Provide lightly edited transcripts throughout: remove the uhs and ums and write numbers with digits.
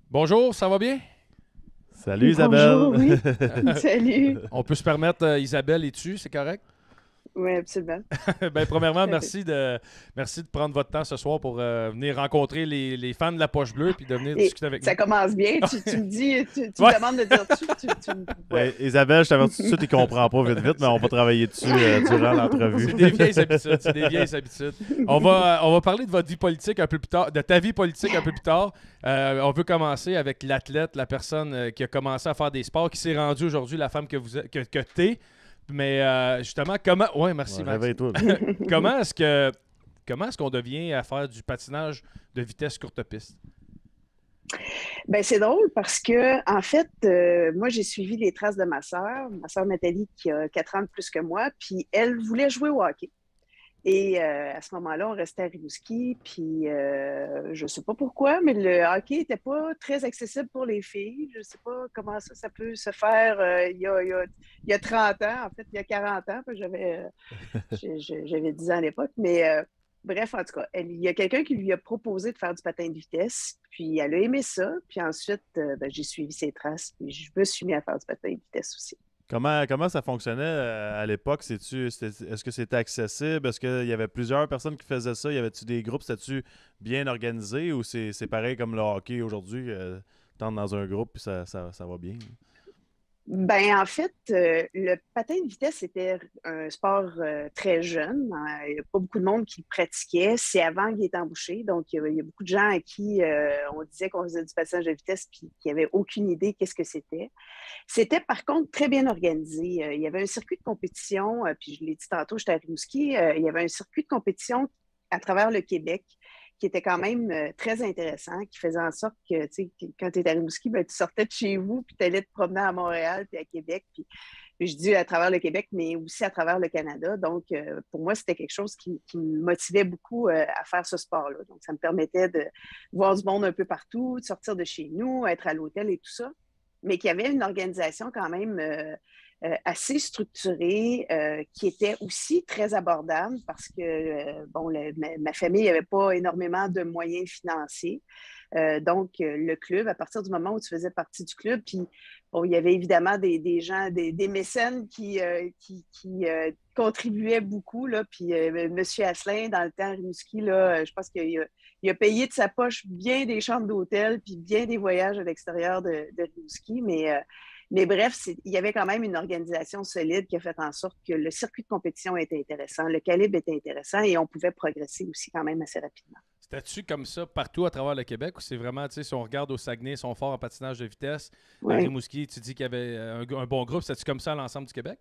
Bonjour, ça va bien? Salut Bonjour, Isabelle. oui. Salut. On peut se permettre, Isabelle es-tu, c'est correct? Oui, absolument. Ben, premièrement, Tout à fait. merci de prendre votre temps ce soir pour venir rencontrer les fans de la Poche Bleue puis de venir Et discuter avec ça nous. commence bien. Tu me dis, tu me Ouais, demandes de dire ouais. Isabelle, je t'avertis tout de suite, il comprend pas vite vite, mais on va travailler dessus durant l'entrevue. c'est des vieilles habitudes, c'est des vieilles habitudes. On va parler de votre vie politique un peu plus tard, de ta vie politique un peu plus tard. On veut commencer avec l'athlète, la personne qui a commencé à faire des sports, qui s'est rendue aujourd'hui la femme que vous êtes, que t'es. Mais justement, comment... Ouais, merci Ouais, Max. réveille-toi, là. Comment est-ce que comment est-ce qu'on devient à faire du patinage de vitesse courte piste? Ben, c'est drôle parce que, en fait, moi, j'ai suivi les traces de ma sœur Nathalie, qui a 4 ans de plus que moi, puis elle voulait jouer au hockey. Et à ce moment-là, on restait à Rimouski, puis je ne sais pas pourquoi, mais le hockey n'était pas très accessible pour les filles. Je ne sais pas comment ça peut se faire il y a 30 ans, en fait, il y a 40 ans, puis j'avais 10 ans à l'époque, mais bref, en tout cas, il y a quelqu'un qui lui a proposé de faire du patin de vitesse, puis elle a aimé ça, puis ensuite, ben, j'ai suivi ses traces, puis je me suis mis à faire du patin de vitesse aussi. Comment ça fonctionnait à l'époque? Est-ce que c'était accessible? Est-ce qu'il y avait plusieurs personnes qui faisaient ça? Y avait-tu des groupes? C'était-tu bien organisé ou c'est pareil comme le hockey aujourd'hui? T'entres dans un groupe puis ça va bien? Ben, en fait, le patin de vitesse, c'était un sport très jeune. Il n'y a pas beaucoup de monde qui le pratiquait. C'est avant qu'il ait embauché. Donc, il y a beaucoup de gens à qui on disait qu'on faisait du patinage de vitesse puis qui n'avaient aucune idée qu'est-ce que c'était. C'était par contre très bien organisé. Il y avait un circuit de compétition, puis je l'ai dit tantôt, j'étais à Rimouski, il y avait un circuit de compétition à travers le Québec qui était quand même très intéressant, qui faisait en sorte que, tu sais, quand tu étais à Rimouski, ben, tu sortais de chez vous, puis tu allais te promener à Montréal, puis à Québec, puis je dis à travers le Québec, mais aussi à travers le Canada. Donc, pour moi, c'était quelque chose qui me motivait beaucoup à faire ce sport-là. Donc, ça me permettait de voir du monde un peu partout, de sortir de chez nous, être à l'hôtel et tout ça, mais qu'il y avait une organisation quand même assez structurée, qui était aussi très abordable parce que, bon, ma famille n'avait pas énormément de moyens financiers. Donc, le club, à partir du moment où tu faisais partie du club, puis bon, il y avait évidemment des gens, des mécènes qui contribuaient beaucoup. Là, puis M. Asselin, dans le temps, Rimouski, là, je pense qu'il a payé de sa poche bien des chambres d'hôtel, puis bien des voyages à l'extérieur de Rimouski. Mais bref, il y avait quand même une organisation solide qui a fait en sorte que le circuit de compétition était intéressant, le calibre était intéressant et on pouvait progresser aussi quand même assez rapidement. C'était-tu comme ça partout à travers le Québec ou c'est vraiment, tu sais, si on regarde au Saguenay, ils sont forts en patinage de vitesse, à Ouais. Rimouski, tu dis qu'il y avait un bon groupe, c'était-tu comme ça à l'ensemble du Québec?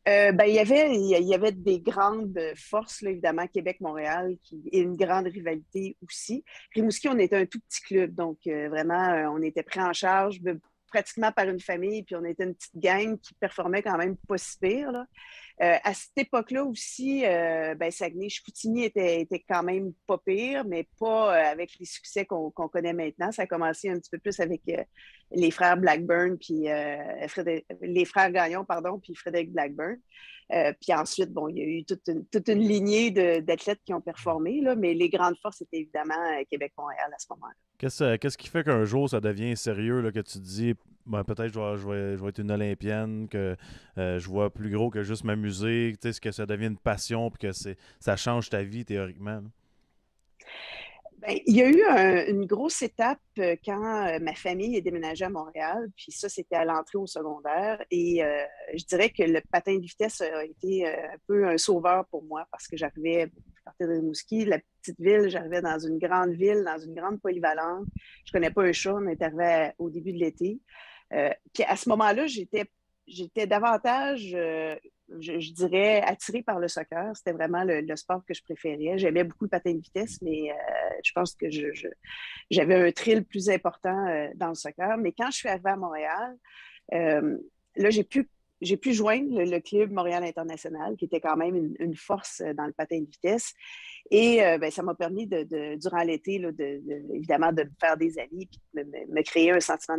Ben, il y avait des grandes forces, là, évidemment, Québec-Montréal, et une grande rivalité aussi. Rimouski, on était un tout petit club, donc vraiment, on était pris en charge pratiquement par une famille, puis on était une petite gang qui performait quand même pas si pire, là. À cette époque-là aussi, ben, Saguenay-Chicoutimi était quand même pas pire, mais pas avec les succès qu'on connaît maintenant. Ça a commencé un petit peu plus avec les frères Blackburn, puis les frères Gagnon, pardon, puis Frédéric Blackburn. Puis ensuite, bon, il y a eu toute une lignée d'athlètes qui ont performé, là, mais les grandes forces étaient évidemment Québec-Montréal à ce moment-là. Qu'est-ce qui fait qu'un jour ça devient sérieux, là, que tu te dis ben, peut-être je vais être une Olympienne, que je vois plus gros que juste m'amuser, tu sais, que ça devient une passion puis que ça change ta vie théoriquement, là? Ben, il y a eu une grosse étape quand ma famille est déménagée à Montréal, puis ça, c'était à l'entrée au secondaire. Et je dirais que le patin de vitesse a été un peu un sauveur pour moi parce que je partais de Rimouski, la petite ville, j'arrivais dans une grande ville, dans une grande polyvalente. Je connais pas un chat, on est arrivé au début de l'été. Puis à ce moment-là, j'étais davantage, je dirais, attirée par le soccer. C'était vraiment le sport que je préférais. J'aimais beaucoup le patin de vitesse, mais je pense que j'avais un thrill plus important dans le soccer. Mais quand je suis arrivée à Montréal, euh, là, j'ai pu joindre le club Montréal International, qui était quand même une force dans le patin de vitesse. Et ben, ça m'a permis, durant l'été, là, évidemment, de me faire des amis et de me créer un sentiment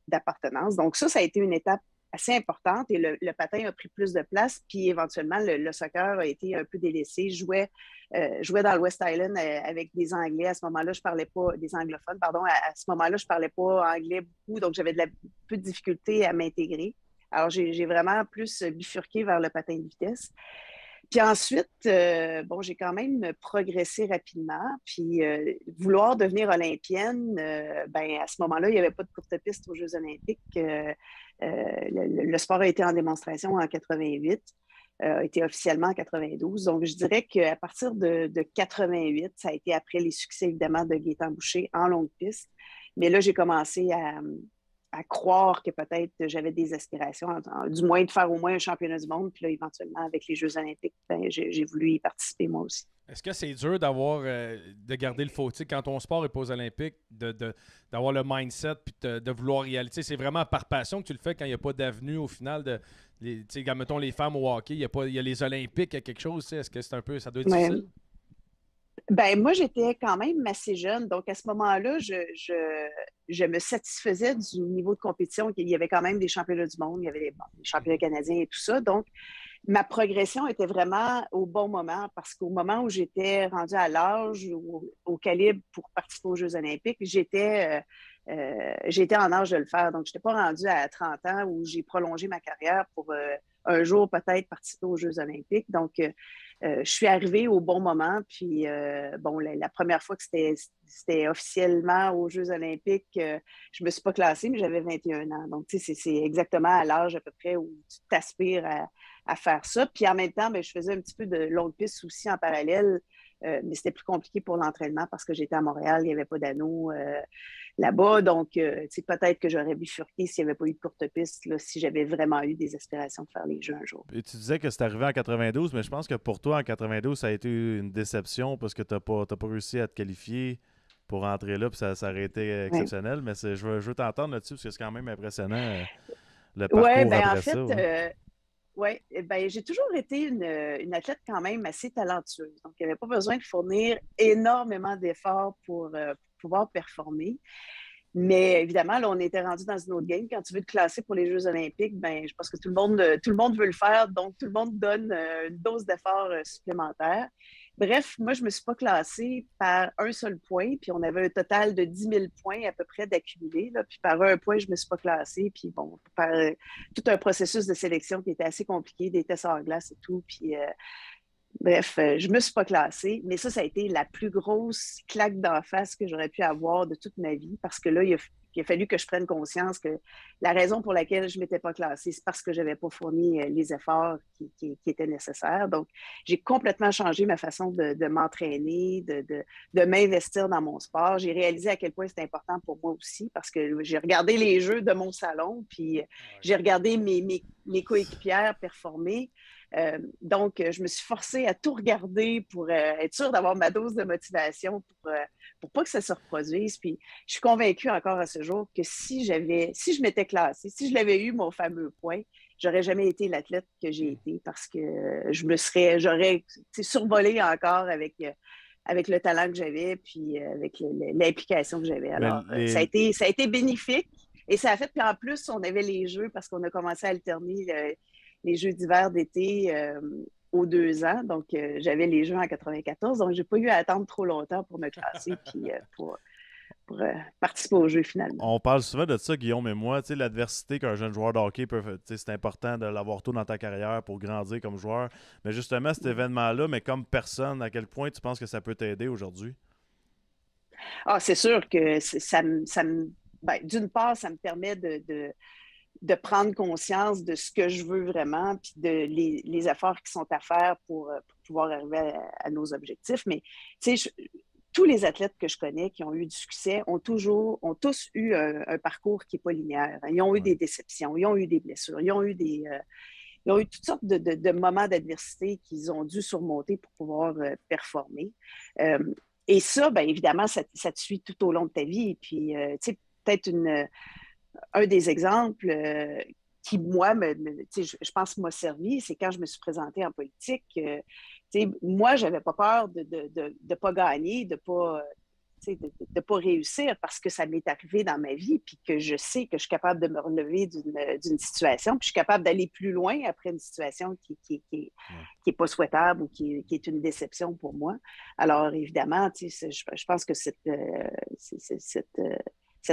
d'appartenance. Donc ça a été une étape assez importante et le patin a pris plus de place. Puis éventuellement, le soccer a été un peu délaissé. Je jouais dans le West Island avec des Anglais. À ce moment-là, je parlais pas, des anglophones, pardon. À ce moment-là, je parlais pas anglais beaucoup, donc j'avais peu de difficulté à m'intégrer. Alors, j'ai vraiment plus bifurqué vers le patin de vitesse. Puis ensuite, j'ai quand même progressé rapidement. Puis vouloir devenir olympienne, à ce moment-là, il n'y avait pas de courte piste aux Jeux olympiques. Le sport a été en démonstration en 88, a été officiellement en 92. Donc, je dirais qu'à partir de 88, ça a été après les succès, évidemment, de Gaétan Boucher en longue piste. Mais là, j'ai commencé à croire que peut-être j'avais des aspirations, du moins de faire au moins un championnat du monde. Puis là, éventuellement, avec les Jeux olympiques, j'ai voulu y participer moi aussi. Est-ce que c'est dur de garder le focus quand ton sport est pas aux Olympiques, d'avoir le mindset puis de vouloir y aller? C'est vraiment par passion que tu le fais quand il n'y a pas d'avenue au final. Mettons les femmes au hockey, il y a les Olympiques, il y a quelque chose. Est-ce que c'est un peu, ça doit être difficile? Moi, j'étais quand même assez jeune. Donc, à ce moment-là, je me satisfaisais du niveau de compétition. Il y avait quand même des championnats du monde, il y avait des championnats canadiens et tout ça. Donc, ma progression était vraiment au bon moment parce qu'au moment où j'étais rendue à l'âge, au calibre pour participer aux Jeux olympiques, j'étais en âge de le faire. Donc, je n'étais pas rendue à 30 ans où j'ai prolongé ma carrière pour un jour peut-être participer aux Jeux olympiques. Donc, je suis arrivée au bon moment. Puis, la première fois que c'était officiellement aux Jeux olympiques, je ne me suis pas classée, mais j'avais 21 ans. Donc, c'est exactement à l'âge à peu près où tu t'aspires à faire ça. Puis, en même temps, je faisais un petit peu de longue piste aussi en parallèle. Mais c'était plus compliqué pour l'entraînement parce que j'étais à Montréal, il n'y avait pas d'anneau là-bas. Donc, peut-être que j'aurais bifurqué s'il n'y avait pas eu de courte piste, là, si j'avais vraiment eu des aspirations de faire les Jeux un jour. Et tu disais que c'est arrivé en 92, mais je pense que pour toi, en 92, ça a été une déception parce que tu n'as pas réussi à te qualifier pour rentrer là, puis ça aurait été exceptionnel. Mais je veux t'entendre là-dessus parce que c'est quand même impressionnant le parcours après ça. Oui, j'ai toujours été une athlète quand même assez talentueuse. Donc, il n'y avait pas besoin de fournir énormément d'efforts pour pouvoir performer. Mais évidemment, là, on était rendu dans une autre game. Quand tu veux te classer pour les Jeux olympiques, je pense que tout le monde veut le faire. Donc, tout le monde donne une dose d'effort supplémentaire. Bref, moi, je ne me suis pas classée par un seul point. Puis, on avait un total de 10 000 points à peu près d'accumulés. Puis, par un point, je ne me suis pas classée. Puis, par tout un processus de sélection qui était assez compliqué, des tests en glace et tout. Puis, bref, je ne me suis pas classée, mais ça a été la plus grosse claque d'en face que j'aurais pu avoir de toute ma vie parce que là, il a fallu que je prenne conscience que la raison pour laquelle je ne m'étais pas classée, c'est parce que je n'avais pas fourni les efforts qui étaient nécessaires. Donc, j'ai complètement changé ma façon de m'entraîner, de m'investir dans mon sport. J'ai réalisé à quel point c'était important pour moi aussi parce que j'ai regardé les jeux de mon salon, puis j'ai regardé mes coéquipières performer. Donc, je me suis forcée à tout regarder pour être sûre d'avoir ma dose de motivation pour pas que ça se reproduise. Puis, je suis convaincue encore à ce jour que si je m'étais classée, si je l'avais eu, mon fameux point, j'aurais jamais été l'athlète que j'ai été parce que j'aurais survolé encore avec le talent que j'avais puis avec l'implication que j'avais. Alors, ça a été bénéfique et ça a fait, puis en plus, on avait les Jeux parce qu'on a commencé à alterner les Jeux d'hiver d'été aux 2 ans. Donc, j'avais les Jeux en 94. Donc, je n'ai pas eu à attendre trop longtemps pour me classer puis pour participer aux Jeux finalement. On parle souvent de ça, Guillaume et moi. L'adversité qu'un jeune joueur de hockey peut... C'est important de l'avoir tôt dans ta carrière pour grandir comme joueur. Mais justement, cet événement-là, mais comme personne, à quel point tu penses que ça peut t'aider aujourd'hui? Ah, c'est sûr que d'une part, ça me permet de prendre conscience de ce que je veux vraiment, puis les efforts qui sont à faire pour pouvoir arriver à nos objectifs. Mais, tous les athlètes que je connais qui ont eu du succès ont tous eu un parcours qui n'est pas linéaire. Ils ont eu des déceptions, ils ont eu des blessures, ils ont eu toutes sortes de moments d'adversité qu'ils ont dû surmonter pour pouvoir performer. Et ça, évidemment, ça te suit tout au long de ta vie. Puis, peut-être un des exemples qui, moi, je pense m'a servi, c'est quand je me suis présentée en politique. Moi, je n'avais pas peur de ne pas gagner, de de pas réussir parce que ça m'est arrivé dans ma vie, puis que je sais que je suis capable de me relever d'une situation, puis je suis capable d'aller plus loin après une situation qui est pas souhaitable ou qui est une déception pour moi. Alors, évidemment, je pense que cet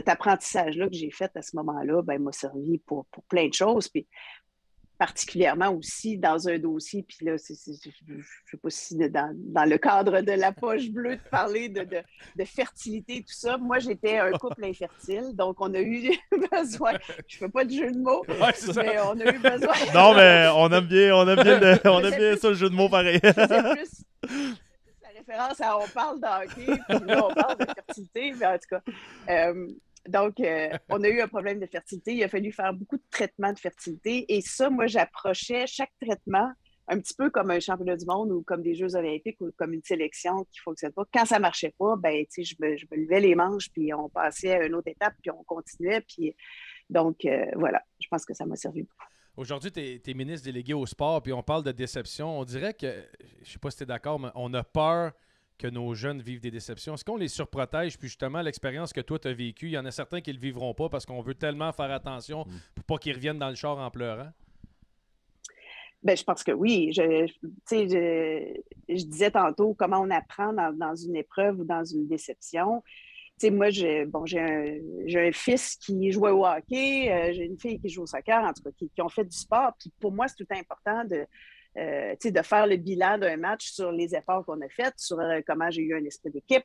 apprentissage-là que j'ai fait à ce moment-là, ben, m'a servi pour plein de choses. Puis, particulièrement aussi dans un dossier, puis là, je ne sais pas si dans le cadre de la poche bleue de parler de fertilité et tout ça. Moi, j'étais un couple infertile, donc on a eu besoin, je ne fais pas de jeu de mots, mais on a eu besoin... Non, mais on aime bien ça, le jeu de mots pareil. C'est plus la référence à on parle d'hockey, puis là, on parle de fertilité, mais en tout cas... Donc, on a eu un problème de fertilité. Il a fallu faire beaucoup de traitements de fertilité. Et ça, moi, j'approchais chaque traitement un petit peu comme un championnat du monde ou comme des Jeux olympiques ou comme une sélection qui ne fonctionne pas. Quand ça ne marchait pas, ben, je me levais les manches, puis on passait à une autre étape, puis on continuait. Puis, donc, voilà, je pense que ça m'a servi beaucoup. Aujourd'hui, tu es ministre délégué au sport, puis on parle de déception. On dirait que, je ne sais pas si tu es d'accord, mais on a peur que nos jeunes vivent des déceptions. Est-ce qu'on les surprotège? Puis justement, l'expérience que toi, tu as vécue, il y en a certains qui ne le vivront pas parce qu'on veut tellement faire attention pour pas qu'ils reviennent dans le char en pleurant? Bien, je pense que oui. Je disais tantôt comment on apprend dans une épreuve ou dans une déception. Moi, j'ai un fils qui jouait au hockey, j'ai une fille qui joue au soccer, en tout cas, qui ont fait du sport. Puis pour moi, c'est tout important de faire le bilan d'un match sur les efforts qu'on a faits, sur comment j'ai eu un esprit d'équipe,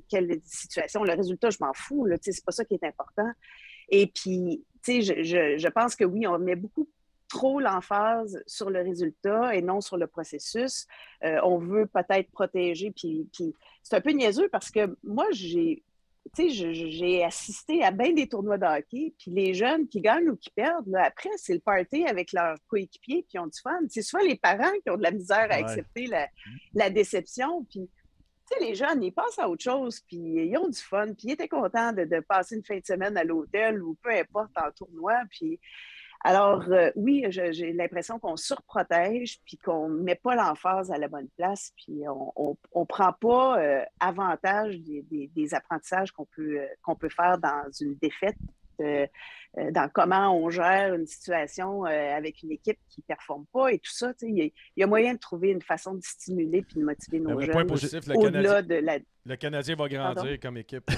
quelle situation. Le résultat, je m'en fous, c'est pas ça qui est important. Et puis, je pense que oui, on met beaucoup trop l'emphase sur le résultat et non sur le processus. On veut peut-être protéger, puis c'est un peu niaiseux parce que moi, j'ai assisté à bien des tournois de hockey, puis les jeunes qui gagnent ou qui perdent, là, après, c'est le party avec leurs coéquipiers, puis ils ont du fun. C'est souvent les parents qui ont de la misère à accepter la déception, puis les jeunes, ils passent à autre chose, puis ils ont du fun, puis ils étaient contents de passer une fin de semaine à l'hôtel ou peu importe en tournoi, puis alors, oui, j'ai l'impression qu'on surprotège, puis qu'on ne met pas l'emphase à la bonne place, puis on ne prend pas avantage des apprentissages qu'on peut faire dans une défaite, dans comment on gère une situation avec une équipe qui ne performe pas et tout ça. Il y a moyen de trouver une façon de stimuler puis de motiver nos jeunes. Point positif, le Canadien va grandir comme équipe.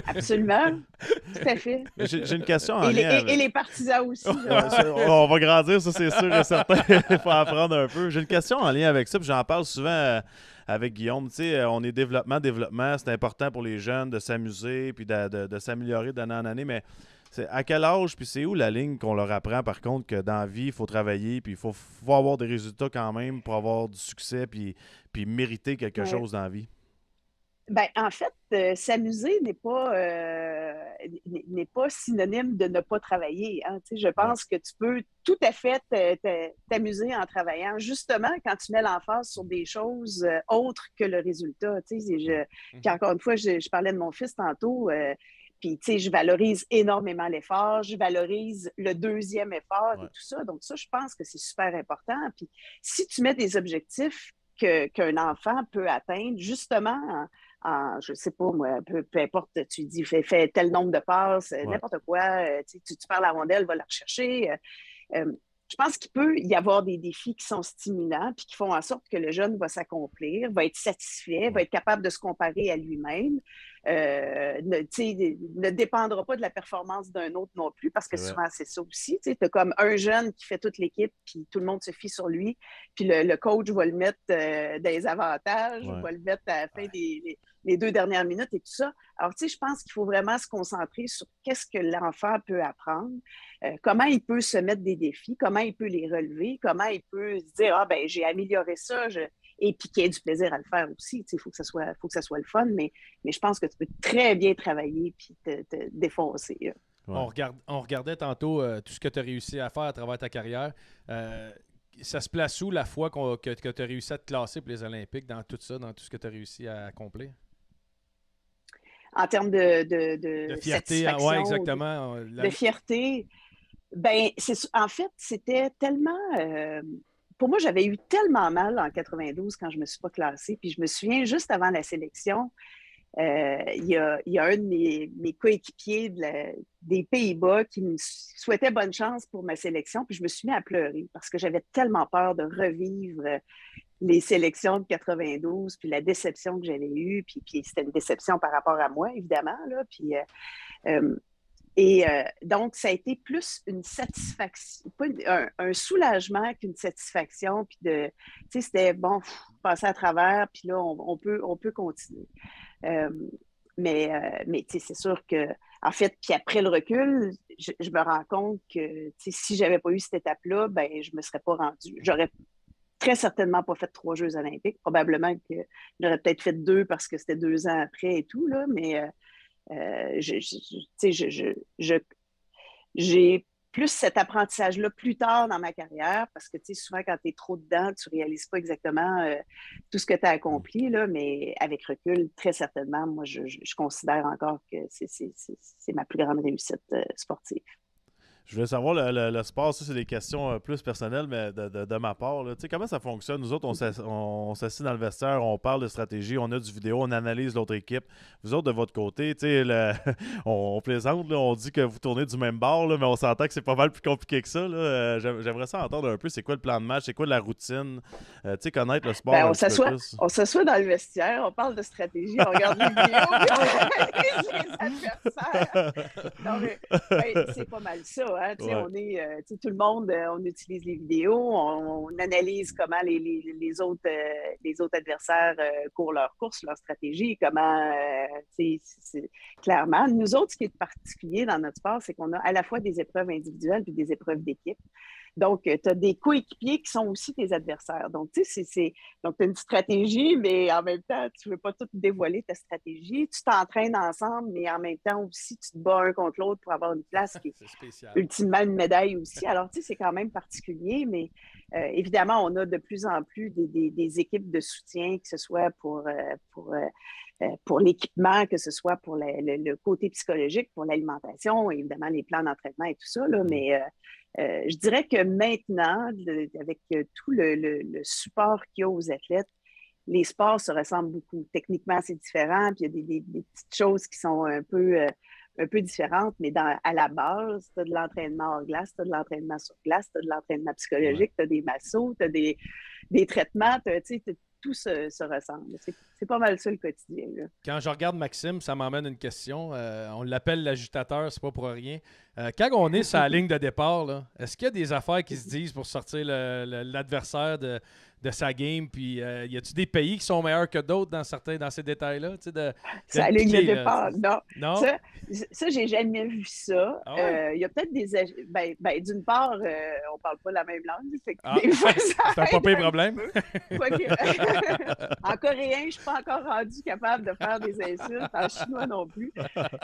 Absolument. Tout à fait. J'ai une question en lien et les partisans aussi. On va grandir, ça c'est sûr et certain. Il faut apprendre un peu. J'ai une question en lien avec ça, puis j'en parle souvent avec Guillaume. Tu sais, on est développement. C'est important pour les jeunes de s'amuser puis de s'améliorer d'année en année, mais à quel âge, puis c'est où la ligne qu'on leur apprend, par contre, que dans la vie, il faut travailler, puis il faut avoir des résultats quand même pour avoir du succès, puis mériter quelque chose dans la vie? Ben, en fait, s'amuser n'est pas synonyme de ne pas travailler. Hein. Je pense que tu peux tout à fait t'amuser en travaillant, justement quand tu mets l'emphase sur des choses autres que le résultat. Puis encore une fois, je parlais de mon fils tantôt. Puis, je valorise énormément l'effort, je valorise le deuxième effort et tout ça. Donc, ça, je pense que c'est super important. Puis, si tu mets des objectifs qu'un enfant peut atteindre, justement, je ne sais pas, moi, peu importe, tu dis, fais tel nombre de passes, n'importe quoi, tu perds la rondelle, va la rechercher. Je pense qu'il peut y avoir des défis qui sont stimulants puis qui font en sorte que le jeune va s'accomplir, va être satisfait, va être capable de se comparer à lui-même. Ne dépendra pas de la performance d'un autre non plus, parce que souvent, c'est ça aussi. Tu as comme un jeune qui fait toute l'équipe, puis tout le monde se fie sur lui, puis le coach va le mettre des avantages, va le mettre à la fin des 2 dernières minutes et tout ça. Alors, je pense qu'il faut vraiment se concentrer sur qu'est-ce que l'enfant peut apprendre, comment il peut se mettre des défis, comment il peut les relever, comment il peut se dire « Ah, ben j'ai amélioré ça, et puis qu'il y ait du plaisir à le faire aussi. Il faut que ça soit le fun, mais je pense que tu peux très bien travailler puis te défoncer. Ouais. On regardait tantôt tout ce que tu as réussi à faire à travers ta carrière. Ça se place où la fois que tu as réussi à te classer pour les Olympiques, dans tout ça, dans tout ce que tu as réussi à accomplir? En termes de fierté, oui, exactement. De fierté, ben, en fait, c'était tellement pour moi, j'avais eu tellement mal en 92 quand je ne me suis pas classée. Puis je me souviens, juste avant la sélection, il y a un de mes coéquipiers des Pays-Bas qui me souhaitait bonne chance pour ma sélection. Puis je me suis mis à pleurer parce que j'avais tellement peur de revivre les sélections de 92, puis la déception que j'avais eue. Puis c'était une déception par rapport à moi, évidemment. Là, puis, donc, ça a été plus une satisfaction, pas un soulagement qu'une satisfaction. Puis tu sais, c'était bon, passer à travers, puis là, on peut continuer. Mais tu sais, c'est sûr que, en fait, puis après le recul, je me rends compte que si j'avais pas eu cette étape-là, ben je me serais pas rendue. J'aurais très certainement pas fait 3 Jeux olympiques. Probablement que j'aurais peut-être fait 2 parce que c'était 2 ans après et tout, là, mais j'ai plus cet apprentissage-là plus tard dans ma carrière parce que souvent, quand tu es trop dedans, tu ne réalises pas exactement tout ce que tu as accompli, là, mais avec recul, très certainement, moi, je considère encore que c'est ma plus grande réussite sportive. Je voulais savoir, le sport, ça, c'est des questions plus personnelles, mais de ma part. Tu sais, comment ça fonctionne? Nous autres, on s'assied dans le vestiaire, on parle de stratégie, on a du vidéo, on analyse l'autre équipe. Vous autres, de votre côté, tu sais, on plaisante, là, on dit que vous tournez du même bord, là, mais on s'entend que c'est pas mal plus compliqué que ça. Là. J'aimerais ça entendre un peu, c'est quoi le plan de match, c'est quoi la routine? Tu sais, connaître le sport un petit peu plus. On s'assoit dans le vestiaire, on parle de stratégie, on regarde les vidéos, puis on analyse les adversaires. Non, mais c'est pas mal ça. Hein? Ouais. On est, tout le monde, on utilise les vidéos, on analyse comment les autres adversaires courent leur course, leur stratégie, comment, clairement. Nous autres, ce qui est particulier dans notre sport, c'est qu'on a à la fois des épreuves individuelles et des épreuves d'équipe. Donc, tu as des coéquipiers qui sont aussi tes adversaires. Donc, tu sais, tu as une stratégie, mais en même temps, tu ne veux pas tout dévoiler ta stratégie. Tu t'entraînes ensemble, mais en même temps aussi, tu te bats un contre l'autre pour avoir une place qui est spécial. Ultimement une médaille aussi. Alors, tu sais, c'est quand même particulier, mais évidemment, on a de plus en plus des équipes de soutien, que ce soit pour l'équipement, que ce soit pour le côté psychologique, pour l'alimentation, évidemment, les plans d'entraînement et tout ça, là, mais je dirais que maintenant, avec tout le support qu'il y a aux athlètes, les sports se ressemblent beaucoup. Techniquement, c'est différent, puis il y a des petites choses qui sont un peu différentes, mais à la base, tu as de l'entraînement hors glace, tu as de l'entraînement sur glace, tu as de l'entraînement psychologique, tu as des massos, tu as des traitements, tout se ressemble. C'est pas mal ça le quotidien. Là. Quand je regarde Maxime, ça m'emmène une question. On l'appelle l'agitateur, c'est pas pour rien. Quand on est sur la ligne de départ, est-ce qu'il y a des affaires qui se disent pour sortir l'adversaire de sa game? Puis y a-t-il des pays qui sont meilleurs que d'autres dans ces détails-là? C'est la ligne de départ, non. Ça, j'ai jamais vu ça. Ah ouais? Y a peut-être des... d'une part, on parle pas la même langue. Fait que des fois, c'est un pas pire problème. En coréen, je suis pas encore rendu capable de faire des insultes. En chinois non plus.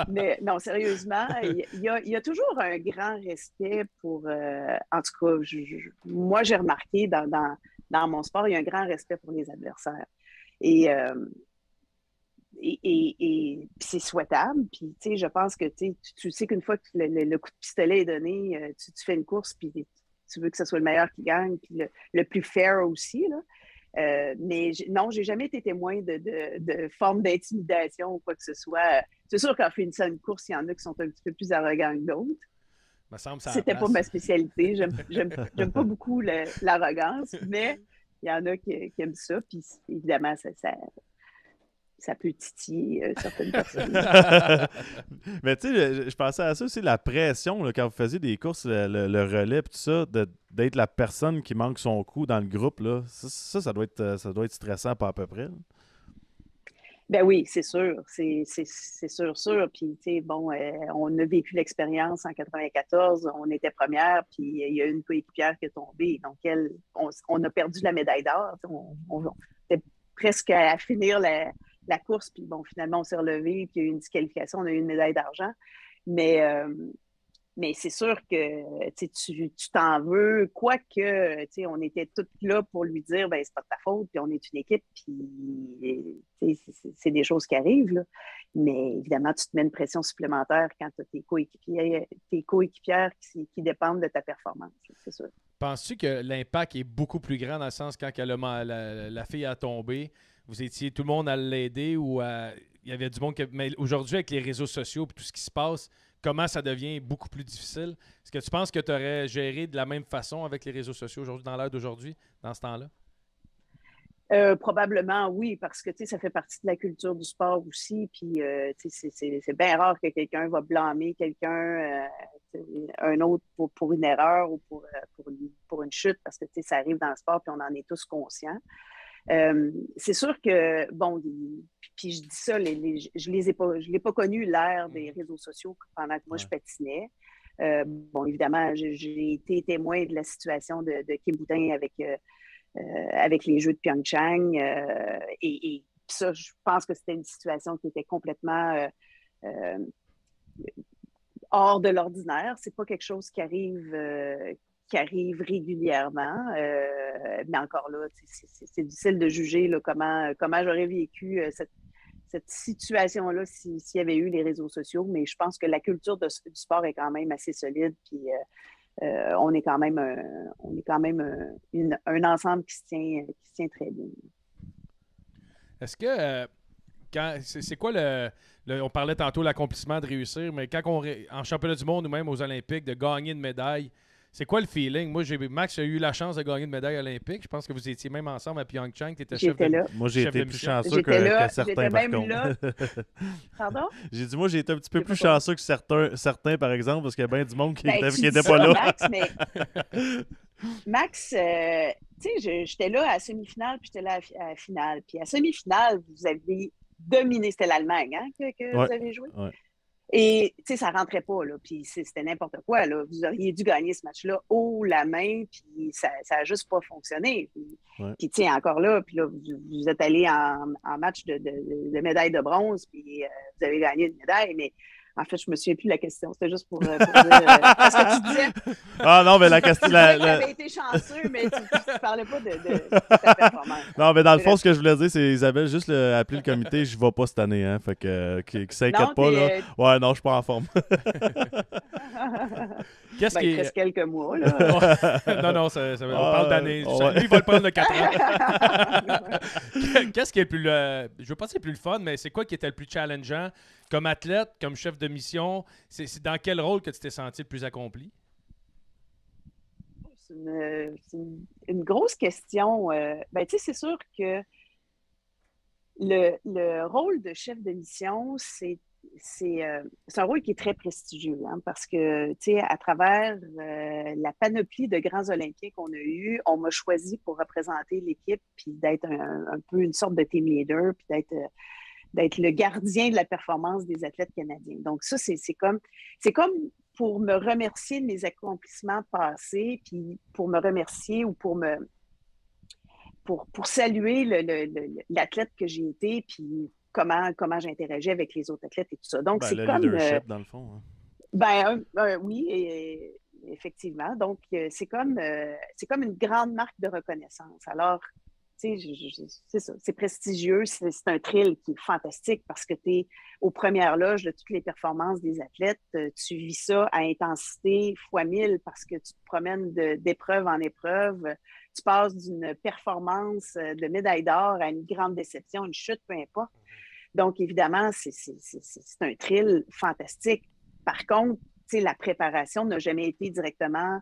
Mais non, sérieusement, il y a toujours un grand respect pour... en tout cas, moi, j'ai remarqué dans mon sport, il y a un grand respect pour les adversaires. Et c'est souhaitable. Puis, tu sais, je pense que tu sais qu'une fois que le coup de pistolet est donné, tu fais une course, puis tu veux que ce soit le meilleur qui gagne, puis le plus fair aussi, là. Mais non, j'ai jamais été témoin de forme d'intimidation ou quoi que ce soit. C'est sûr qu'en finissant une course, il y en a qui sont un petit peu plus arrogants que d'autres. C'était pas ma spécialité. J'aime pas beaucoup l'arrogance, mais il y en a qui aiment ça. Puis évidemment, ça peut titiller certaines personnes. Mais tu sais, je pensais à ça aussi, la pression, là, quand vous faisiez des courses, le relais, tout ça, d'être la personne qui manque son coup dans le groupe, là, ça doit être stressant, pas à peu près. Là. Ben oui, c'est sûr. C'est sûr. Puis, tu sais, bon, on a vécu l'expérience en 94. On était première, puis il y a une coéquipière qui est tombée. Donc, on a perdu la médaille d'or. On était presque à finir la course, puis bon, finalement, on s'est relevé, puis il y a eu une disqualification, on a eu une médaille d'argent. Mais Mais c'est sûr que tu t'en veux, quoique on était toutes là pour lui dire ben c'est pas de ta faute, puis on est une équipe, puis c'est des choses qui arrivent. Là. Mais évidemment, tu te mets une pression supplémentaire quand tu as tes coéquipières qui dépendent de ta performance, c'est sûr. Penses-tu que l'impact est beaucoup plus grand dans le sens quand la fille a tombé, vous étiez tout le monde à l'aider ou il y avait du monde mais aujourd'hui avec les réseaux sociaux et tout ce qui se passe, comment ça devient beaucoup plus difficile? Est-ce que tu penses que tu aurais géré de la même façon avec les réseaux sociaux aujourd'hui, dans l'ère d'aujourd'hui, dans ce temps-là? Probablement oui, parce que ça fait partie de la culture du sport aussi. Puis c'est bien rare que quelqu'un va blâmer quelqu'un, un autre pour une erreur ou pour une chute, parce que ça arrive dans le sport, puis on en est tous conscients. C'est sûr que, bon, puis je dis ça, je l'ai pas connu l'ère des réseaux sociaux pendant que moi je patinais. Bon, évidemment, j'ai été témoin de la situation de Kim Boudin avec les Jeux de Pyeongchang. Et ça, je pense que c'était une situation qui était complètement hors de l'ordinaire. C'est pas quelque chose qui arrive régulièrement. Mais encore là, c'est difficile de juger là, comment j'aurais vécu cette situation-là s'il y avait eu les réseaux sociaux. Mais je pense que la culture du sport est quand même assez solide. Puis on est quand même un ensemble qui se tient très bien. Est-ce que c'est quoi on parlait tantôt de l'accomplissement de réussir, mais quand en championnat du monde ou même aux Olympiques, de gagner une médaille, c'est quoi le feeling? Moi, Max a eu la chance de gagner une médaille olympique. Je pense que vous étiez même ensemble à Pyeongchang. Tu étais chef de là. Moi, j'ai été plus chanceux que certains, par contre. Pardon? J'ai dit, moi, j'ai été un petit peu plus chanceux que certains, par exemple, parce qu'il y a bien du monde qui n'était pas là. Max, mais Max, tu sais, j'étais là à la semi-finale, puis j'étais là à la finale. Puis à la semi-finale, vous avez dominé. C'était l'Allemagne que vous avez joué? Ouais. Et, tu sais, ça rentrait pas, là, puis c'était n'importe quoi, là. Vous auriez dû gagner ce match-là haut la main, puis ça a juste pas fonctionné. Puis tu sais, encore là, puis là, vous êtes allé en match de médaille de bronze, puis vous avez gagné une médaille, mais en fait, je me souviens plus de la question. C'était juste pour dire... parce que tu disais... Ah non, mais la question... Tu avais été chanceux, mais tu parlais pas de ta performance. Non, mais dans le fond, ce que je voulais dire, c'est Isabelle, juste appeler le comité, je ne vais pas cette année. Hein, fait que qui s'inquiète pas. Là. Ouais, non, je suis pas en forme. Qu'est-ce qui il reste quelques mois. Là. non, on parle d'années. Lui, il va le prendre de 4 ans. Qu'est-ce qui est le plus... je veux pas dire plus le fun, mais c'est quoi qui était le plus challengeant? Comme athlète, comme chef de mission, c'est dans quel rôle que tu t'es senti le plus accompli? C'est une grosse question. Ben, tu sais, c'est sûr que le rôle de chef de mission, c'est un rôle qui est très prestigieux, hein, parce que, tu sais, à travers la panoplie de grands Olympiens qu'on a eus, on m'a choisi pour représenter l'équipe, puis d'être un peu une sorte de team leader, puis d'être le gardien de la performance des athlètes canadiens. Donc ça, c'est comme pour me remercier de mes accomplissements passés, puis pour me remercier ou pour saluer l'athlète que j'ai été, puis comment j'interagis avec les autres athlètes et tout ça. Donc, c'est le comme... leadership, dans le fond. Hein. Oui, effectivement. Donc, c'est comme une grande marque de reconnaissance. Alors, tu sais, c'est ça, c'est prestigieux, c'est un thrill qui est fantastique parce que tu es aux premières loges de toutes les performances des athlètes. Tu vis ça à intensité fois 1000 parce que tu te promènes d'épreuve en épreuve. Tu passes d'une performance de médaille d'or à une grande déception, une chute, peu importe. Donc, évidemment, c'est un thrill fantastique. Par contre, tu sais, la préparation n'a jamais été directement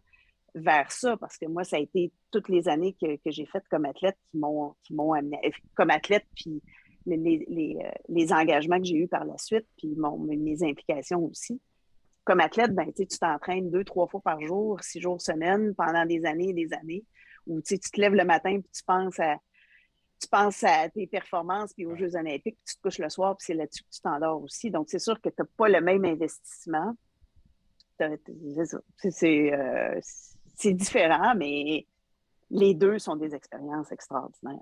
vers ça, parce que moi, ça a été toutes les années que j'ai faites comme athlète qui m'ont amené comme athlète, puis les engagements que j'ai eus par la suite, puis mes implications aussi. Comme athlète, ben, tu t'entraînes 2-3 fois par jour, 6 jours semaine, pendant des années et des années, où tu te lèves le matin puis tu penses à tes performances puis aux Jeux olympiques, puis tu te couches le soir, puis c'est là-dessus que tu t'endors aussi. Donc, c'est sûr que tu n'as pas le même investissement. C'est différent, mais les deux sont des expériences extraordinaires.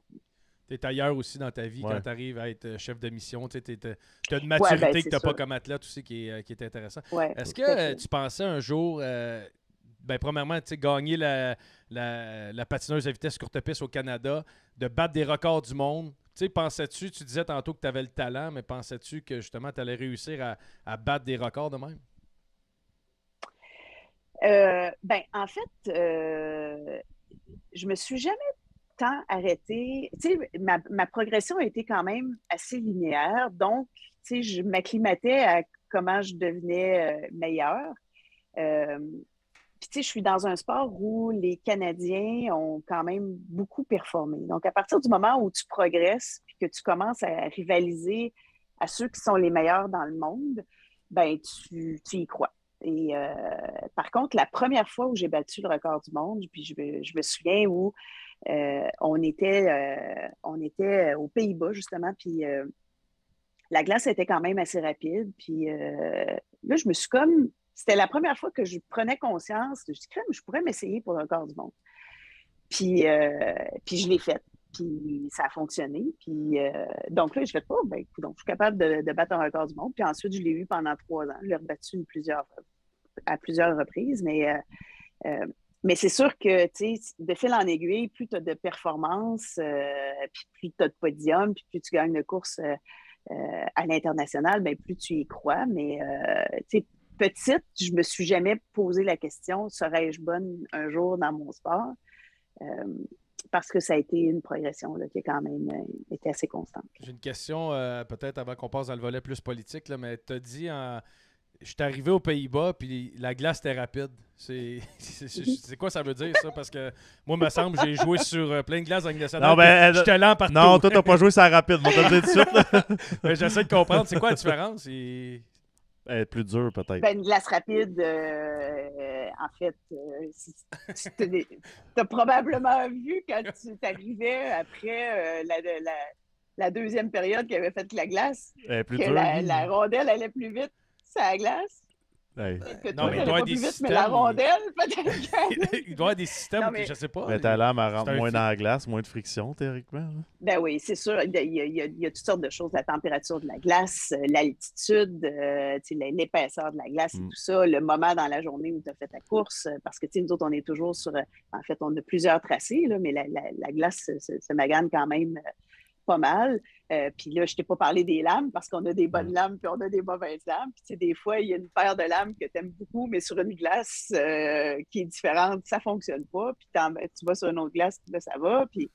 Tu es ailleurs aussi dans ta vie Ouais. quand tu arrives à être chef de mission. Tu as une Ouais, maturité ben, que tu n'as c'est pas sûr. comme athlète aussi qui est intéressant. Ouais, Est-ce tout à que fait. tu pensais un jour, premièrement, gagner la patineuse à vitesse courte piste au Canada, de battre des records du monde? Pensais-tu, tu disais tantôt que tu avais le talent, mais pensais-tu que justement tu allais réussir à battre des records de même? Ben, en fait, je me suis jamais tant arrêtée. Tu sais, ma progression a été quand même assez linéaire. Donc, tu sais, je m'acclimatais à comment je devenais meilleure. Euh, Puis, tu sais, je suis dans un sport où les Canadiens ont quand même beaucoup performé. Donc, à partir du moment où tu progresses puis que tu commences à rivaliser à ceux qui sont les meilleurs dans le monde, ben tu y crois. Et par contre, la première fois où j'ai battu le record du monde, puis je me souviens où on était aux Pays-Bas, justement, puis la glace était quand même assez rapide. Puis là, je me suis comme. C'était la première fois que je prenais conscience. Je dis, crème, je pourrais m'essayer pour le record du monde. Puis je l'ai fait. Puis ça a fonctionné. Puis donc là, je fais pas, ben, écoute, donc, je suis capable de battre un record du monde. Puis ensuite, je l'ai eu pendant 3 ans. Je l'ai rebattu à plusieurs reprises. Mais c'est sûr que, tu sais, de fil en aiguille, plus tu as de performances, puis plus tu as de podium, puis plus tu gagnes de courses à l'international, ben, plus tu y crois. Mais, tu sais, petite, je me suis jamais posé la question, serais-je bonne un jour dans mon sport? Parce que ça a été une progression là, qui a quand même été assez constante. J'ai une question, peut-être avant qu'on passe dans le volet plus politique, là, mais tu as dit je suis arrivé aux Pays-Bas, puis la glace était rapide. C'est quoi ça veut dire, ça? Parce que moi, il me semble que j'ai joué sur plein de glaces avec nationale. Non, ben, j'étais lent partout. Non, toi, t'as pas joué ça rapide. Moi, te le dire tout de suite. Là. J'essaie de comprendre. C'est quoi la différence? Elle est plus dure, peut-être. Ben, une glace rapide, en fait, si tu as probablement vu quand tu t'arrivais après la deuxième période qui avait fait la glace, Elle est plus que dure. la rondelle allait plus vite sur la glace. Hey. Que Non, toi, mais il t'allais doit y pas avoir plus des vite, mais la systèmes. rondelle, peut-être qu'elle- Il doit y avoir des systèmes, Non, mais- je sais pas. Mais ta lame, elle rentre C'est un moins fi- dans la glace, moins de friction, théoriquement. Là. Ben oui, c'est sûr. Il y a toutes sortes de choses. La température de la glace, l'altitude, tu sais, l'épaisseur de la glace et Mm. tout ça, le moment dans la journée où tu as fait ta course. Parce que, tu sais, nous autres, on est toujours sur. En fait, on a plusieurs tracés, là, mais la glace se magane quand même pas mal. Puis là, je t'ai pas parlé des lames parce qu'on a des bonnes lames puis on a des mauvaises lames. Puis, tu sais, des fois, il y a une paire de lames que tu aimes beaucoup, mais sur une glace qui est différente, ça fonctionne pas. Puis tu vas sur une autre glace, puis là, ça va. Puis,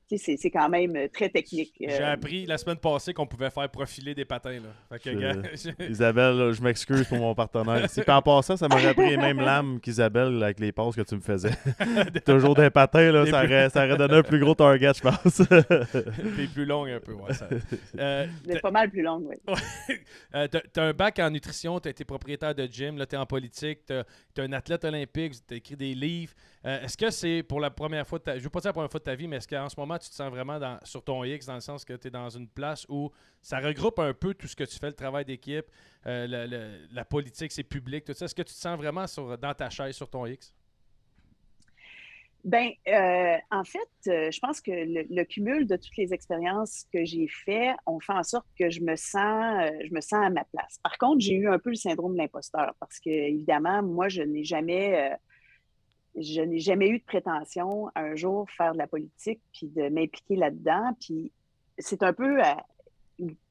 tu sais, c'est quand même très technique. J'ai appris la semaine passée qu'on pouvait faire profiler des patins. Là. Fait que, Isabelle, là, je m'excuse pour mon partenaire ici. Puis en passant, ça m'aurait pris les mêmes lames qu'Isabelle avec les passes que tu me faisais. Toujours des patins, là, ça aurait donné un plus gros target, je pense. T'es plus long un peu. Ouais, C'est pas mal plus longue, oui. T'as un bac en nutrition, t'as été propriétaire de gym, là, t'es en politique, t'es un athlète olympique, t'as écrit des livres. Est-ce que c'est pour la première fois je veux pas dire la première fois de ta vie, mais est-ce qu'en ce moment, tu te sens vraiment sur ton X, dans le sens que tu es dans une place où ça regroupe un peu tout ce que tu fais, le travail d'équipe, la politique, c'est public, tout ça. Est-ce que tu te sens vraiment dans ta chaise sur ton X? Ben, en fait, je pense que le cumul de toutes les expériences que j'ai faites ont fait en sorte que je me sens à ma place. Par contre, j'ai eu un peu le syndrome de l'imposteur parce que, évidemment, moi, je n'ai jamais eu de prétention un jour faire de la politique puis de m'impliquer là-dedans. Puis c'est un peu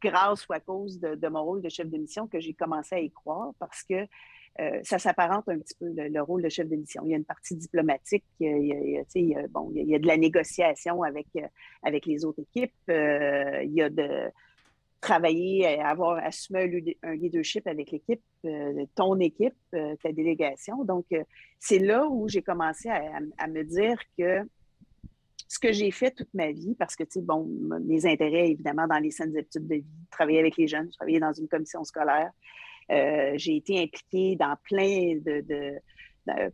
grâce ou à cause de mon rôle de chef de mission que j'ai commencé à y croire parce que ça s'apparente un petit peu le rôle de chef de mission. Il y a une partie diplomatique, il y a de la négociation avec les autres équipes, il y a de travailler, assumer un leadership avec l'équipe, ton équipe, ta délégation. Donc, c'est là où j'ai commencé à me dire que ce que j'ai fait toute ma vie, parce que, tu sais, bon, mes intérêts, évidemment, dans les saines habitudes de vie, travailler avec les jeunes, travailler dans une commission scolaire, j'ai été impliquée dans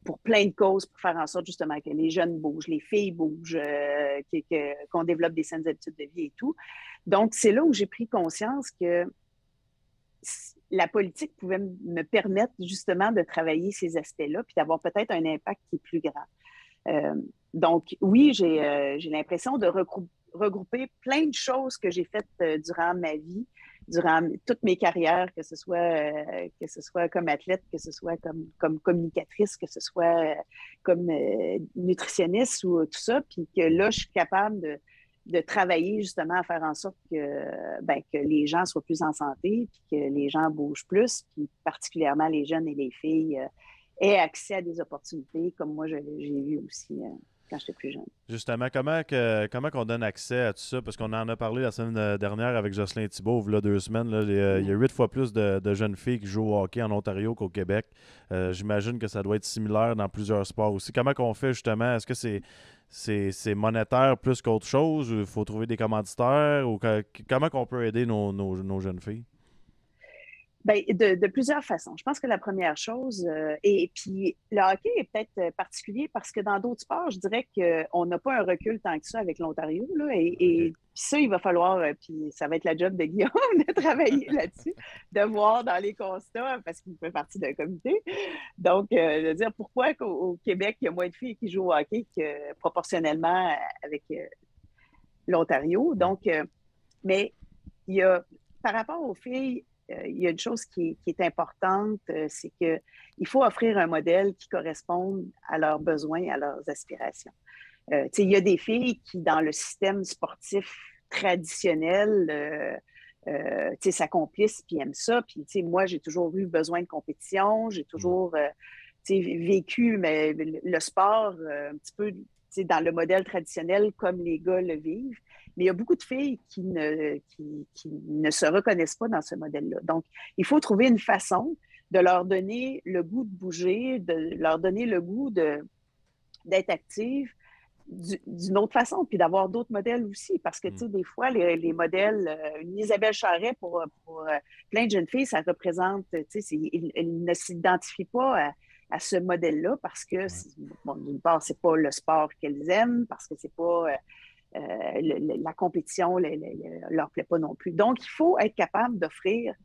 pour plein de causes pour faire en sorte justement que les jeunes bougent, les filles bougent, qu'on développe des saines habitudes de vie et tout. Donc, c'est là où j'ai pris conscience que la politique pouvait me permettre justement de travailler ces aspects-là puis d'avoir peut-être un impact qui est plus grand. Donc, oui, j'ai l'impression de regrouper plein de choses que j'ai faites durant ma vie, durant toutes mes carrières, que ce soit comme athlète, que ce soit comme communicatrice, que ce soit comme nutritionniste ou tout ça, puis que là, je suis capable de travailler justement à faire en sorte que les gens soient plus en santé, puis que les gens bougent plus, puis particulièrement les jeunes et les filles aient accès à des opportunités comme moi j'ai eu aussi quand j'étais plus jeune. Justement, comment qu'on donne accès à tout ça? Parce qu'on en a parlé la semaine dernière avec Jocelyn Thibault, il y a 2 semaines. Là, il y a 8 fois plus de jeunes filles qui jouent au hockey en Ontario qu'au Québec. J'imagine que ça doit être similaire dans plusieurs sports aussi. Comment qu'on fait justement? Est-ce que c'est monétaire plus qu'autre chose? Il faut trouver des commanditaires? Ou comment qu'on peut aider nos jeunes filles? Bien, de plusieurs façons. Je pense que la première chose, et puis le hockey est peut-être particulier parce que dans d'autres sports, je dirais qu'on n'a pas un recul tant que ça avec l'Ontario. Là, et ça, il va falloir, puis ça va être la job de Guillaume de travailler là-dessus, de voir dans les constats, parce qu'il fait partie d'un comité. Donc, de dire pourquoi qu'au Québec, il y a moins de filles qui jouent au hockey que proportionnellement avec l'Ontario. Donc, mais il y a, par rapport aux filles, il y a une chose qui est importante, c'est qu'il faut offrir un modèle qui corresponde à leurs besoins, à leurs aspirations. Il y a des filles qui, dans le système sportif traditionnel, s'accomplissent puis aiment ça. Puis, moi, j'ai toujours eu besoin de compétition, j'ai toujours vécu le sport un petit peu dans le modèle traditionnel comme les gars le vivent. Mais il y a beaucoup de filles qui ne se reconnaissent pas dans ce modèle-là. Donc, il faut trouver une façon de leur donner le goût de bouger, de leur donner le goût d'être actives d'une autre façon, puis d'avoir d'autres modèles aussi. Parce que, des fois, les modèles, une Isabelle Charret pour plein de jeunes filles, ça représente, ils ne s'identifient pas à ce modèle-là parce que, d'une part, c'est pas le sport qu'elles aiment, parce que c'est pas... la compétition leur plaît pas non plus. Donc, il faut être capable d'offrir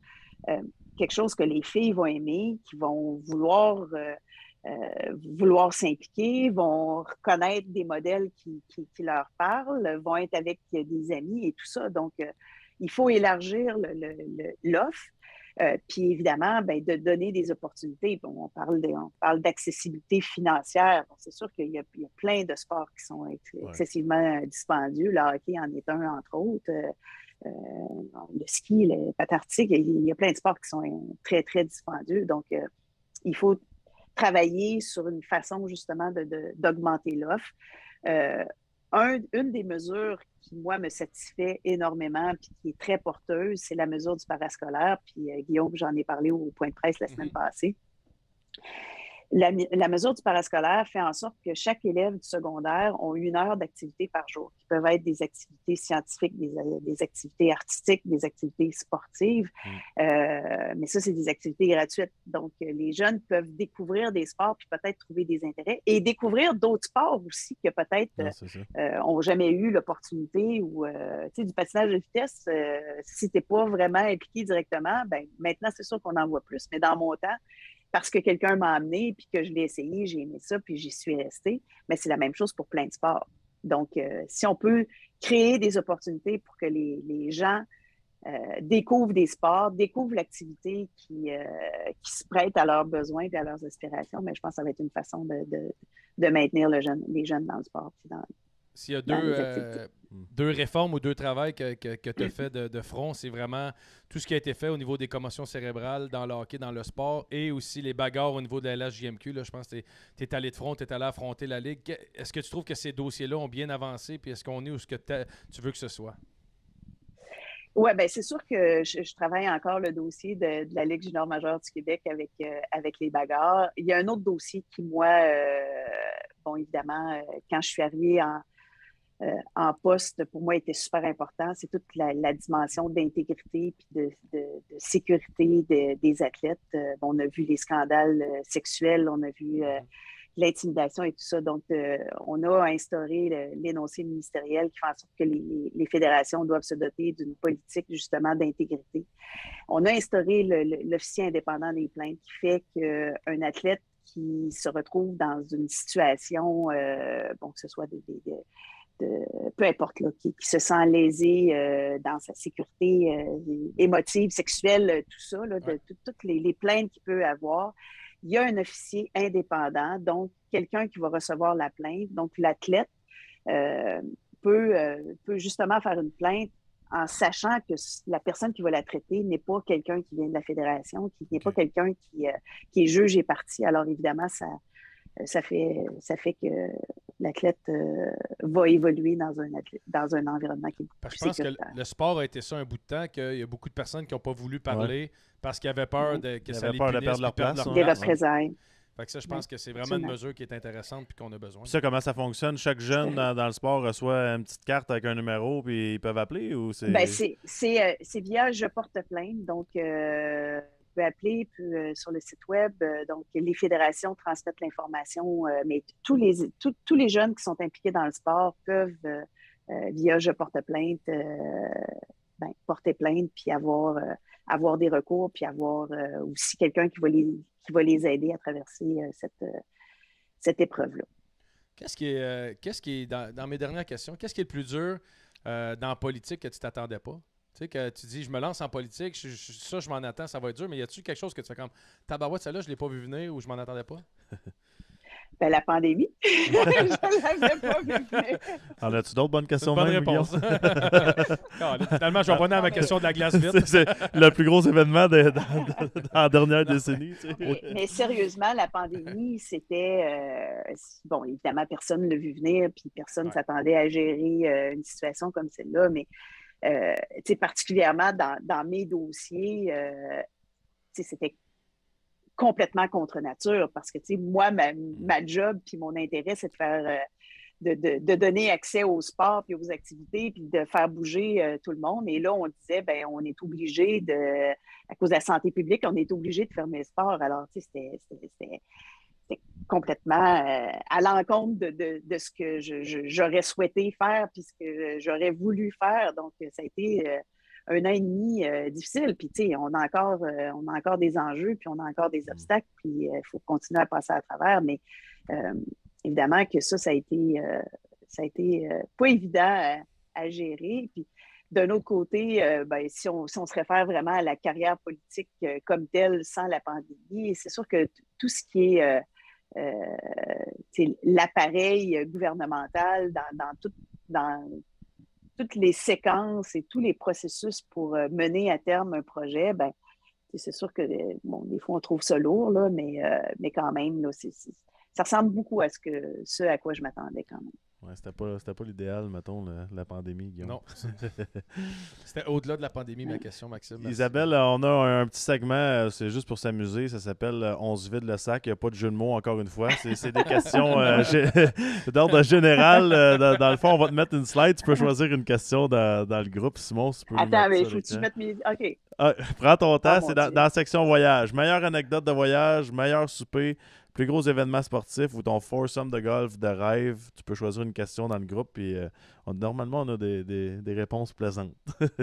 quelque chose que les filles vont aimer, qui vont vouloir s'impliquer, vont reconnaître des modèles qui leur parlent, vont être avec des amis et tout ça. Donc, il faut élargir l'offre. Puis évidemment, de donner des opportunités. On parle d'accessibilité financière. Bon, c'est sûr qu'il y a plein de sports qui sont excessivement dispendieux. Le hockey en est un, entre autres. Le ski, le patin artistique, il y a plein de sports qui sont très, très dispendieux. Donc, il faut travailler sur une façon justement d'augmenter l'offre. Une des mesures qui, moi, me satisfait énormément puis qui est très porteuse, c'est la mesure du parascolaire. Puis, Guillaume, j'en ai parlé au point de presse la semaine passée. La mesure du parascolaire fait en sorte que chaque élève du secondaire a 1 heure d'activité par jour, qui peuvent être des activités scientifiques, des activités artistiques, des activités sportives. Mais ça, c'est des activités gratuites. Donc, les jeunes peuvent découvrir des sports puis peut-être trouver des intérêts et découvrir d'autres sports aussi que peut-être n'ont jamais eu l'opportunité ou, du patinage de vitesse, si tu n'es pas vraiment impliqué directement, maintenant, c'est sûr qu'on en voit plus. Mais dans mon temps, parce que quelqu'un m'a amené, puis que je l'ai essayé, j'ai aimé ça, puis j'y suis restée. Mais c'est la même chose pour plein de sports. Donc, si on peut créer des opportunités pour que les gens découvrent des sports, découvrent l'activité qui se prête à leurs besoins et à leurs aspirations, mais je pense que ça va être une façon de maintenir les jeunes dans le sport. S'il y a deux réformes ou 2 travails que tu as fait de front, c'est vraiment tout ce qui a été fait au niveau des commotions cérébrales dans le hockey, dans le sport, et aussi les bagarres au niveau de la LHJMQ. Là, je pense que tu es allé de front, tu es allé affronter la Ligue. Est-ce que tu trouves que ces dossiers-là ont bien avancé, puis est-ce qu'on est où ce que tu veux que ce soit? Oui, bien, c'est sûr que je travaille encore le dossier de la Ligue junior majeure du Québec avec les bagarres. Il y a un autre dossier qui, moi, évidemment, quand je suis arrivée en poste, pour moi, était super important. C'est toute la dimension d'intégrité et de sécurité des athlètes. On a vu les scandales sexuels, on a vu l'intimidation et tout ça. Donc, on a instauré l'énoncé ministériel qui fait en sorte que les fédérations doivent se doter d'une politique, justement, d'intégrité. On a instauré l'officier indépendant des plaintes qui fait qu'un athlète qui se retrouve dans une situation, que ce soit peu importe, là, qui se sent lésé dans sa sécurité émotive, sexuelle, tout ça, là, de toutes les plaintes qu'il peut avoir. Il y a un officier indépendant, donc quelqu'un qui va recevoir la plainte. Donc, l'athlète peut justement faire une plainte en sachant que la personne qui va la traiter n'est pas quelqu'un qui vient de la fédération, qui n'est pas quelqu'un qui est juge et partie. Alors, évidemment, ça fait que l'athlète va évoluer dans un environnement qui est beaucoup plus sécuritaire. Je pense que le sport a été ça un bout de temps, qu'il y a beaucoup de personnes qui n'ont pas voulu parler parce qu'ils avaient peur que ça les punisse, de perdre leur place. Des représailles. Fait que ça, je pense que c'est vraiment une mesure qui est intéressante et qu'on a besoin. Puis ça, comment ça fonctionne? Chaque jeune dans le sport reçoit une petite carte avec un numéro puis ils peuvent appeler ou c'est... Ben, c'est via Je porte plainte. Donc, peut appeler sur le site web. Donc, les fédérations transmettent l'information, mais tous les jeunes qui sont impliqués dans le sport peuvent, via Je porte plainte, porter plainte, puis avoir des recours, puis avoir aussi quelqu'un qui va les aider à traverser cette épreuve-là. Qu'est-ce qui est dans mes dernières questions, qu'est-ce qui est le plus dur dans la politique que tu t'attendais pas? Tu sais, que tu dis, je me lance en politique, je m'en attends, ça va être dur, mais y a-tu quelque chose que tu fais comme, tabarouette, celle-là, je ne l'ai pas vu venir ou je m'en attendais pas? Ben, la pandémie. Je ne l'avais pas vu venir. En as-tu d'autres bonnes questions? Bonne réponse. Finalement, je vais revenir à ma question de la glace vite. C'est le plus gros événement dans la dernière décennie. Tu sais. Mais sérieusement, la pandémie, c'était... bon, évidemment, personne ne l'a vu venir, puis personne ne s'attendait à gérer une situation comme celle-là, mais particulièrement dans mes dossiers, c'était complètement contre nature parce que moi, ma job puis mon intérêt, c'est de faire de donner accès au sport puis aux activités puis de faire bouger tout le monde. Et là, on disait, on est obligé à cause de la santé publique, on est obligé de fermer le sport. Alors, c'était complètement à l'encontre de ce que j'aurais souhaité faire puis ce que j'aurais voulu faire. Donc, ça a été un an et demi difficile. Puis, tu sais, on a encore des enjeux, puis on a encore des obstacles, puis il faut continuer à passer à travers. Mais évidemment que ça a été pas évident à gérer. Puis, d'un autre côté, si on se réfère vraiment à la carrière politique comme telle sans la pandémie, c'est sûr que tout ce qui est l'appareil gouvernemental dans toutes les séquences et tous les processus pour mener à terme un projet, c'est sûr que des fois on trouve ça lourd, là, mais quand même, là, ça ressemble beaucoup à ce à quoi je m'attendais quand même. Ouais, c'était pas l'idéal, mettons, la pandémie, Guillaume. Non. C'était au-delà de la pandémie, ma question, Maxime. Merci. Isabelle, on a un petit segment, c'est juste pour s'amuser, ça s'appelle « On se vide le sac ». Il n'y a pas de jeu de mots, encore une fois. C'est des questions d'ordre général. Dans le fond, on va te mettre une slide. Tu peux choisir une question dans le groupe. Simon, si tu peux. Attends, mais il faut que tu mettes mes... OK. Prends ton temps. C'est dans la section voyage. Meilleure anecdote de voyage, meilleur souper, plus gros événement sportif ou ton foursome de golf de rêve. Tu peux choisir une question dans le groupe. Puis, normalement, on a des réponses plaisantes. Tu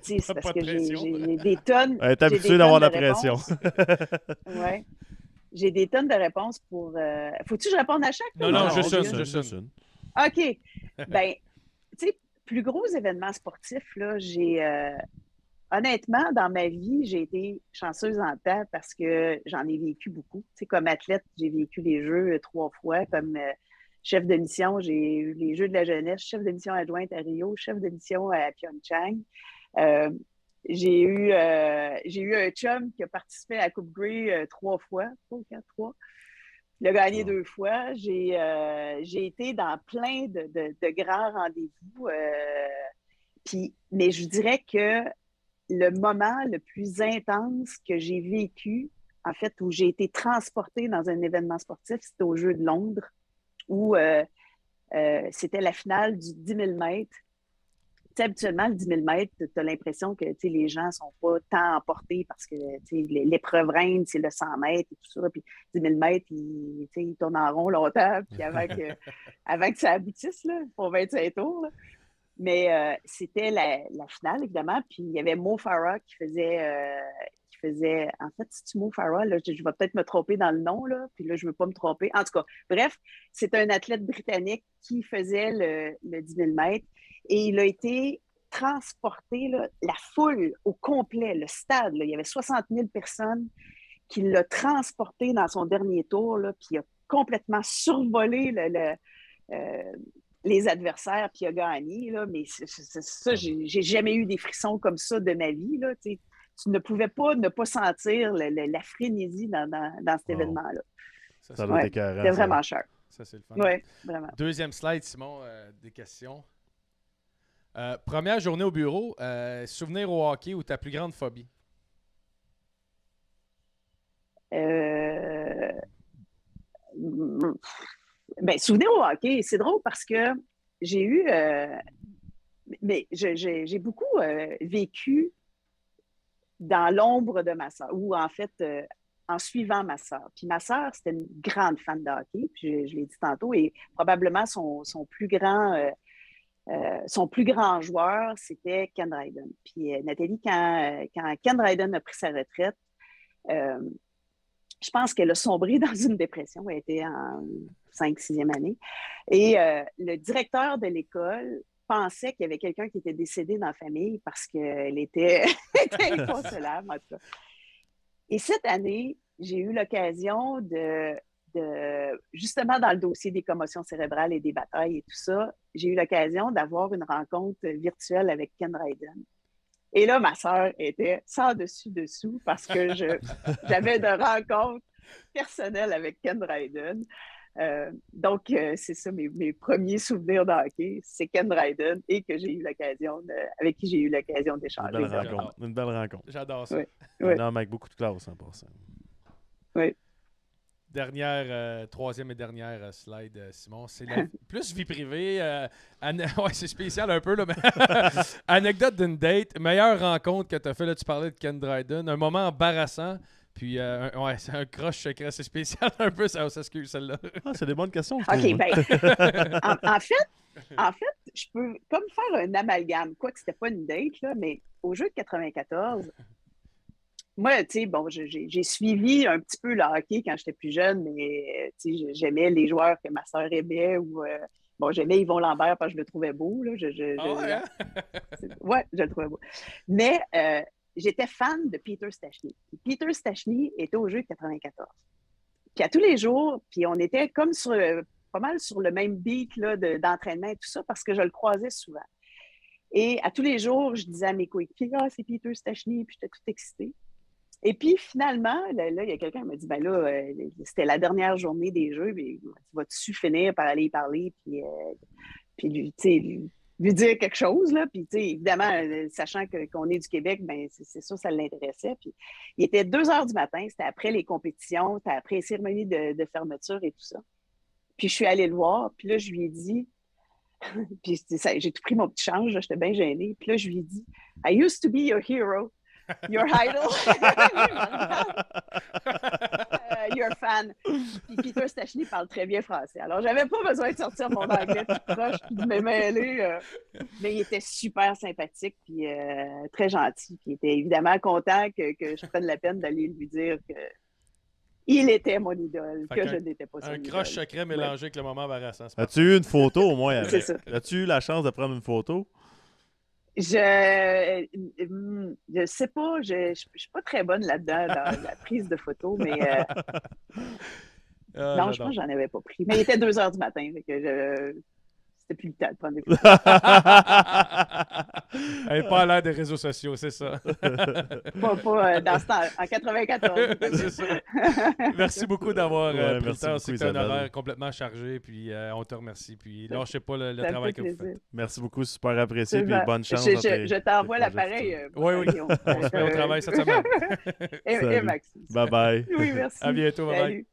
sais, c'est parce que j'ai des tonnes. T'es habitué d'avoir de la pression. Oui. J'ai des tonnes de réponses pour. Faut-tu que je réponde à chaque? Non, juste une. OK. Tu sais, plus gros événements sportifs, là, honnêtement, dans ma vie, j'ai été chanceuse en temps parce que j'en ai vécu beaucoup. Tu sais, comme athlète, j'ai vécu les Jeux 3 fois. Comme chef de mission, j'ai eu les Jeux de la jeunesse, chef de mission adjointe à Rio, chef de mission à Pyeongchang. J'ai eu un chum qui a participé à la Coupe Grey 3 fois, 3 ou 4, 3. Il a gagné 2 fois. J'ai été dans plein de grands rendez-vous. Mais je dirais que le moment le plus intense que j'ai vécu, en fait, où j'ai été transportée dans un événement sportif, c'était aux Jeux de Londres, où c'était la finale du 10 000 mètres. Tu sais, habituellement, le 10 000 mètres, tu as l'impression que les gens ne sont pas tant emportés parce que l'épreuve reine, c'est le 100 mètres et tout ça. Puis 10 000 mètres, ils tournent en rond longtemps. Puis avant que ça aboutisse, là, pour 25 tours. Là. Mais c'était la finale, évidemment. Puis il y avait Mo Farah qui faisait en fait, c'est-tu Mo Farah? Là, je vais peut-être me tromper dans le nom, là, puis là, je ne veux pas me tromper. En tout cas, bref, c'est un athlète britannique qui faisait le 10 000 mètres et il a été transporté, là, la foule au complet, le stade, là, il y avait 60 000 personnes qui l'ont transporté dans son dernier tour, là, puis il a complètement survolé les adversaires, puis il a gagné. Là, mais ça, j'ai jamais eu des frissons comme ça de ma vie. Là, tu ne pouvais pas ne pas sentir la frénésie dans cet événement-là. Ça doit être écœurant. C'était vraiment cher. Ça, c'est le fun. Oui, vraiment. Deuxième slide, Simon, des questions. Première journée au bureau, souvenir au hockey ou ta plus grande phobie? Ben, souvenir au hockey, c'est drôle parce que j'ai eu... mais j'ai beaucoup vécu dans l'ombre de ma sœur, ou en fait, en suivant ma sœur. Puis ma sœur, c'était une grande fan de hockey, puis je l'ai dit tantôt, et probablement son plus grand joueur, c'était Ken Dryden. Puis Nathalie, quand Ken Dryden a pris sa retraite, je pense qu'elle a sombré dans une dépression. Elle était en 5e, 6e année. Et le directeur de l'école pensait qu'il y avait quelqu'un qui était décédé dans la famille parce qu'elle était inconsolable, en tout cas. Et cette année, j'ai eu l'occasion justement dans le dossier des commotions cérébrales et des batailles et tout ça, j'ai eu l'occasion d'avoir une rencontre virtuelle avec Ken Dryden. Et là, ma sœur était sans dessus-dessous parce que j'avais une rencontre personnelle avec Ken Dryden. Donc, c'est ça, mes premiers souvenirs de hockey, c'est Ken Dryden et avec qui j'ai eu l'occasion d'échanger. Une belle rencontre. J'adore ça. Oui. Un homme avec beaucoup de classe en passant. Oui. Troisième et dernière slide, Simon. C'est plus vie privée. Ouais, c'est spécial un peu, là, mais anecdote d'une date. Meilleure rencontre que tu as fait, là, tu parlais de Ken Dryden. Un moment embarrassant. Puis, ouais, c'est un crush secret. C'est spécial un peu, ça s'excuse, celle-là. C'est des bonnes questions. OK, ben, en fait, je peux comme faire un amalgame. Quoique c'était pas une date, là, mais au jeu de 94, moi, tu sais, bon, j'ai suivi un petit peu le hockey quand j'étais plus jeune, mais tu sais, j'aimais les joueurs que ma sœur aimait ou bon, j'aimais Yvon Lambert parce que je le trouvais beau. Là, ouais, je le trouvais beau. Mais j'étais fan de Peter Stachny. Peter Stachny était au jeu de 94. Puis à tous les jours, puis on était comme pas mal sur le même beat là, d'entraînement et tout ça parce que je le croisais souvent. Et à tous les jours, je disais à mes coéquipiers, « Ah, c'est Peter Stachny », puis j'étais toute excitée. Et puis, finalement, là, il y a quelqu'un qui m'a dit, ben là, c'était la dernière journée des Jeux, mais vas-tu finir par aller y parler, puis lui dire quelque chose, là, puis, évidemment, sachant qu'on est du Québec, ben c'est sûr, ça l'intéressait. Puis, il était 2 heures du matin, c'était après les compétitions, c'était après les cérémonies de fermeture et tout ça. Puis, je suis allée le voir, puis là, je lui ai dit, puis j'ai tout pris mon petit change, j'étais bien gênée, puis là, je lui ai dit, I used to be your hero. Your idol. Your fan. Puis Peter Stachny parle très bien français. Alors, j'avais pas besoin de sortir mon anglais tout proche puis de me mêler. Mais il était super sympathique puis très gentil. Puis il était évidemment content que je prenne la peine d'aller lui dire que il était mon idole, que je n'étais pas son idole. Un crush secret mélangé avec le moment embarrassant. As-tu eu une photo au moins avec? C'est ça. As-tu eu la chance de prendre une photo? Je sais pas, je suis pas très bonne là-dedans dans la prise de photos, mais non, je pense que j'en avais pas pris. Mais il était 2 heures du matin, fait que c'était plus le temps de prendre des photos. Elle n'est pas à l'ère des réseaux sociaux, c'est ça. Pas dans ce temps, en 94. C'est ça. Merci beaucoup d'avoir pris le temps. C'est un horaire complètement chargé, puis on te remercie. Puis lâchez pas le travail que vous faites. Merci beaucoup, super apprécié, puis bonne chance. Je t'envoie l'appareil. Oui. On se met au travail cette semaine. Et Maxime. Bye bye. Oui, merci. À bientôt. Bye bye.